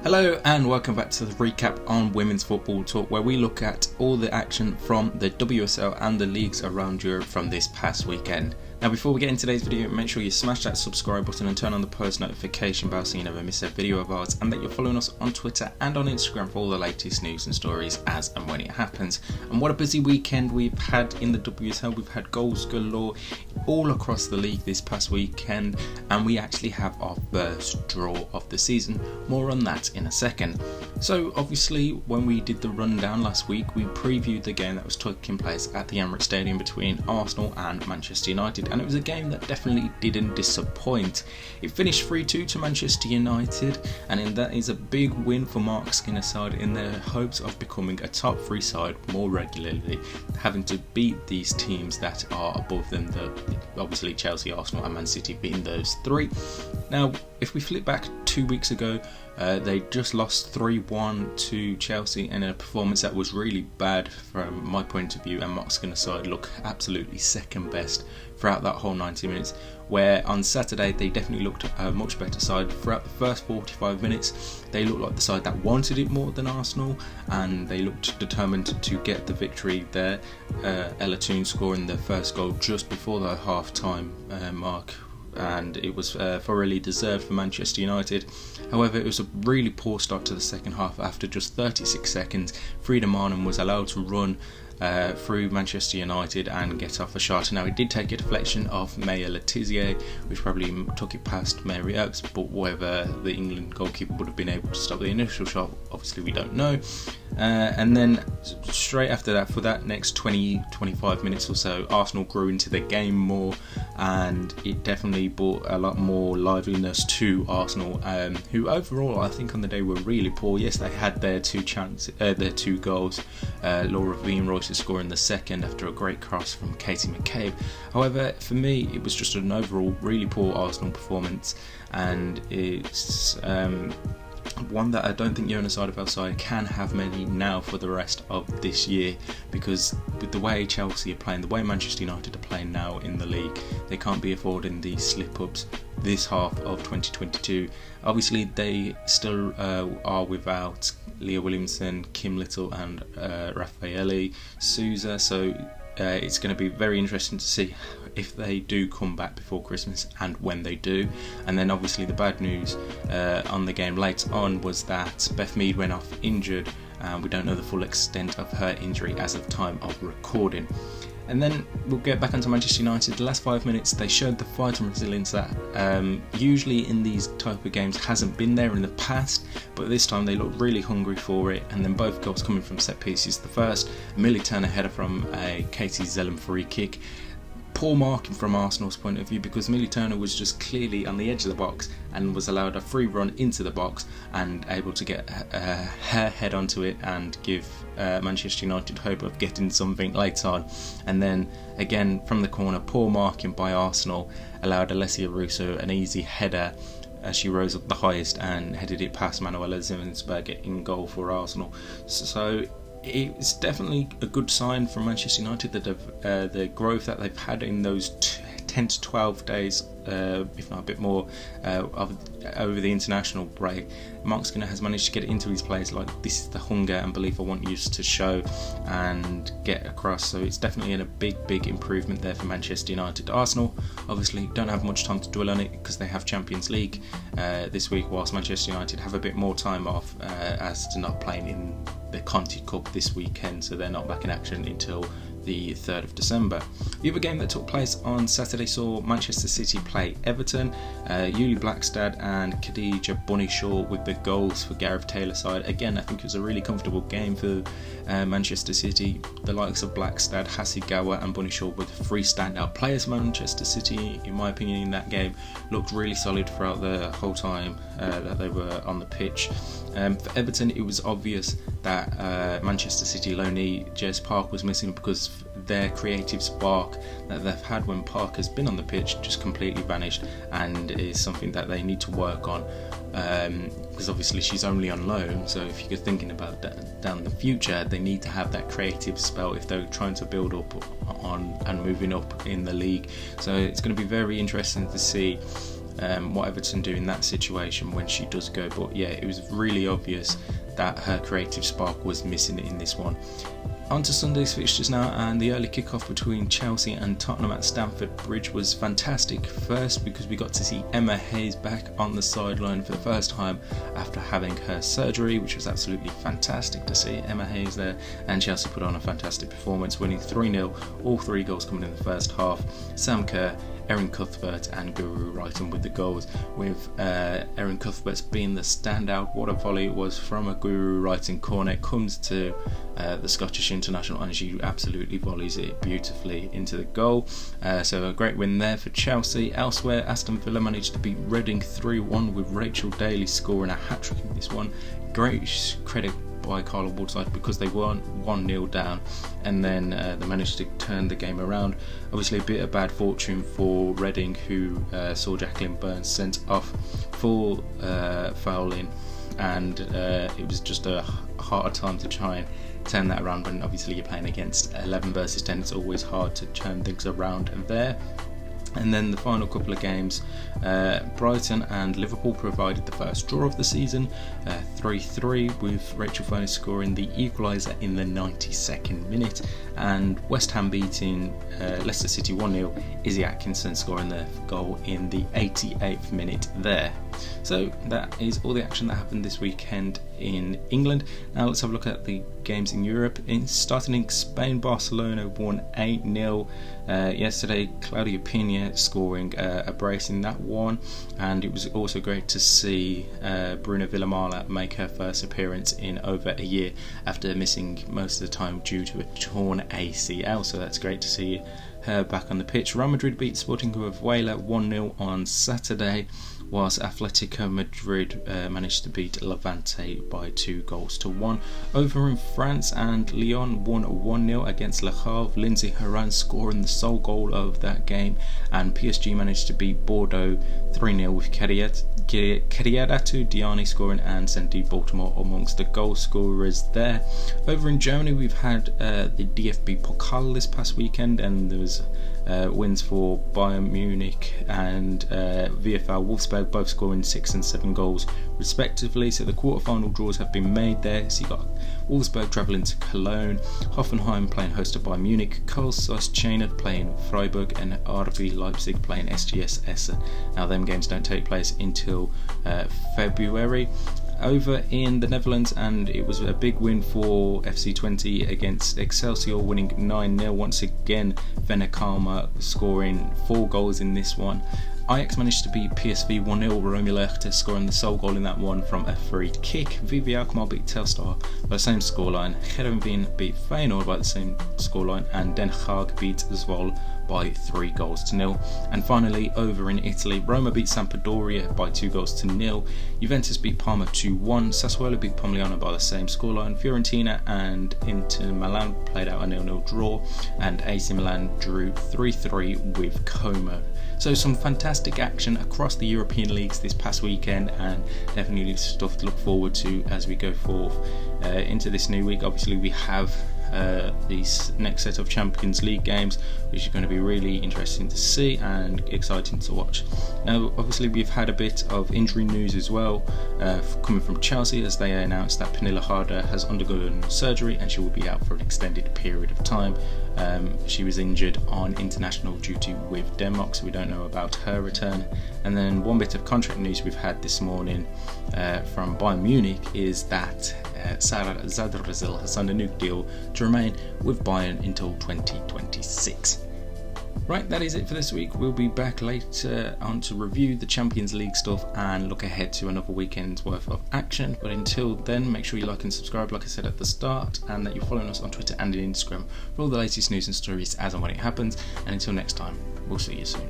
Hello and welcome back to the recap on Women's Football Talk, where we look at all the action from the WSL and the leagues around Europe from this past weekend. Now before we get into today's video, make sure you smash that subscribe button and turn on the post notification bell so you never miss a video of ours, and that you're following us on Twitter and on Instagram for all the latest news and stories as and when it happens. And what a busy weekend we've had in the WSL. We've had goals galore all across the league this past weekend, and we actually have our first draw of the season. More on that in a second. So obviously when we did the rundown last week, we previewed the game that was taking place at the Emirates Stadium between Arsenal and Manchester United, and it was a game that definitely didn't disappoint. It finished 3-2 to Manchester United, and that is a big win for Mark Skinner's side in their hopes of becoming a top 3 side more regularly, having to beat these teams that are above them, obviously Chelsea, Arsenal and Man City being those 3. Now if we flip back 2 weeks ago, they just lost 3-1 to Chelsea in a performance that was really bad from my point of view, and Mark Skinner's side looked absolutely second best throughout that whole 90 minutes, where on Saturday they definitely looked a much better side. Throughout the first 45 minutes they looked like the side that wanted it more than Arsenal, and they looked determined to get the victory there. Ella Toone scoring the first goal just before the half-time mark, and it was thoroughly deserved for Manchester United. However, it was a really poor start to the second half. After just 36 seconds, Frida Marnham was allowed to run through Manchester United and get off a shot. Now it did take a deflection of Maya Letizia, which probably took it past Mary Earps, but whether the England goalkeeper would have been able to stop the initial shot, obviously we don't know. And then straight after that, for that next 20-25 minutes or so, Arsenal grew into the game more, and it definitely brought a lot more liveliness to Arsenal, who overall I think on the day were really poor. Yes, they had their their 2 goals, Laura Veen-Royce scoring the second after a great cross from Katie McCabe. However, for me it was just an overall really poor Arsenal performance, and it's one that I don't think Jonas Eidevall can have many now for the rest of this year, because with the way Chelsea are playing, the way Manchester United are playing now in the league, they can't be affording these slip-ups this half of 2022. Obviously they still are without Leah Williamson, Kim Little and Raffaele Souza, so it's going to be very interesting to see if they do come back before Christmas and when they do. And then obviously the bad news on the game late on was that Beth Mead went off injured, and we don't know the full extent of her injury as of time of recording. And then we'll get back onto Manchester United. The last 5 minutes they showed the fight and resilience that usually in these type of games hasn't been there in the past, but this time they looked really hungry for it. And then both goals coming from set pieces. The first, a Millie Turner header from a Katie Zellem free kick. Poor marking from Arsenal's point of view, because Millie Turner was just clearly on the edge of the box and was allowed a free run into the box and able to get her head onto it and give Manchester United hope of getting something late on. And then again from the corner, poor marking by Arsenal allowed Alessia Russo an easy header as she rose up the highest and headed it past Manuela Zimmensberger in goal for Arsenal. So it's definitely a good sign from Manchester United that the growth that they've had in those 10 to 12 days, if not a bit more, over the international break. Mark Skinner has managed to get it into his players like, this is the hunger and belief I want you to show and get across. So it's definitely a big improvement there for Manchester United. Arsenal obviously don't have much time to dwell on it because they have Champions League this week, whilst Manchester United have a bit more time off as to not playing in the Conti Cup this weekend, so they're not back in action until the 3rd of December. The other game that took place on Saturday saw Manchester City play Everton. Yuli Blackstad and Khadija Bunishaw with the goals for Gareth Taylor's side. Again, I think it was a really comfortable game for Manchester City. The likes of Blackstad, Hasegawa and Bunishaw were the 3 standout players. Manchester City, in my opinion, in that game looked really solid throughout the whole time that they were on the pitch. For Everton, it was obvious that Manchester City loanee Jez Park was missing, because their creative spark that they've had when Park has been on the pitch just completely vanished, and is something that they need to work on, because obviously she's only on loan. So if you're thinking about that down the future, they need to have that creative spell if they're trying to build up on and moving up in the league. So it's going to be very interesting to see what Everton do in that situation when she does go. But yeah, it was really obvious that her creative spark was missing in this one. On to Sunday's fixtures now, and the early kickoff between Chelsea and Tottenham at Stamford Bridge was fantastic. First, because we got to see Emma Hayes back on the sideline for the first time after having her surgery, which was absolutely fantastic to see Emma Hayes there, and Chelsea put on a fantastic performance, winning 3-0, all 3 goals coming in the first half. Sam Kerr, Erin Cuthbert and Guru Wrighton with the goals, with Erin Cuthbert being the standout. What a volley it was from a Guru Wrighton corner. It comes to the Scottish international and she absolutely volleys it beautifully into the goal. So a great win there for Chelsea. Elsewhere, Aston Villa managed to beat Reading 3-1 with Rachel Daly scoring a hat-trick in this one. Great credit by Carla Woodside because they weren't 1-0 down, and then they managed to turn the game around. Obviously a bit of bad fortune for Reading, who saw Jacqueline Burns sent off for fouling, and it was just a harder time to try and turn that around when obviously you're playing against 11 versus 10. It's always hard to turn things around there. And then the final couple of games, Brighton and Liverpool provided the first draw of the season, 3-3, with Rachel Furness scoring the equaliser in the 92nd minute, and West Ham beating Leicester City 1-0, Izzy Atkinson scoring the goal in the 88th minute there. So that is all the action that happened this weekend in England. Now let's have a look at the games in Europe. Starting in Spain, Barcelona won 8-0 yesterday. Claudia Pina scoring a brace in that one, and it was also great to see Bruna Villamala make her first appearance in over a year after missing most of the time due to a torn ACL, so that's great to see her back on the pitch. Real Madrid beat Sporting Huelva 1-0 on Saturday, whilst Atletico Madrid managed to beat Levante by 2-1. Over in France, and Lyon won 1-0 against Le Havre, Lindsay Horan scoring the sole goal of that game, and PSG managed to beat Bordeaux 3-0 with Keriadatu Diani scoring and Sandy Baltimore amongst the goal scorers there. Over in Germany, we've had the DFB Pokal this past weekend, and there was wins for Bayern Munich and VfL Wolfsburg, both scoring 6 and 7 goals respectively. So the quarter-final draws have been made there. So you got Wolfsburg travelling to Cologne, Hoffenheim playing hosted by Munich, Karl Zeiss Jena playing Freiburg, and RB Leipzig playing SGS Essen. Now them games don't take place until February. Over in the Netherlands, and it was a big win for FC20 against Excelsior, winning 9-0. Once again, Vennekalma scoring 4 goals in this one. Ajax managed to beat PSV 1-0, Romy Lerchter scoring the sole goal in that one from a free kick. VV Alkmaar beat Telstar by the same scoreline. Heerenveen beat Feyenoord by the same scoreline, and Den Haag beat Zwolle by 3-0. And finally, over in Italy, Roma beat Sampdoria by 2-0. Juventus beat Parma 2-1. Sassuolo beat Pomigliano by the same scoreline. Fiorentina and Inter Milan played out a 0-0 draw, and AC Milan drew 3-3 with Como. So some fantastic action across the European leagues this past weekend, and definitely stuff to look forward to as we go forth into this new week. Obviously we have these next set of Champions League games, which is going to be really interesting to see and exciting to watch. Now obviously we've had a bit of injury news as well coming from Chelsea, as they announced that Pernilla Harder has undergone surgery and she will be out for an extended period of time. She was injured on international duty with Denmark, so we don't know about her return. And then one bit of contract news we've had this morning from Bayern Munich is that Sara Zadrazil has signed a new deal to remain with Bayern until 2026. Right, that is it for this week. We'll be back later on to review the Champions League stuff and look ahead to another weekend's worth of action. But until then, make sure you like and subscribe, like I said at the start, and that you're following us on Twitter and Instagram for all the latest news and stories as and when it happens. And until next time, we'll see you soon.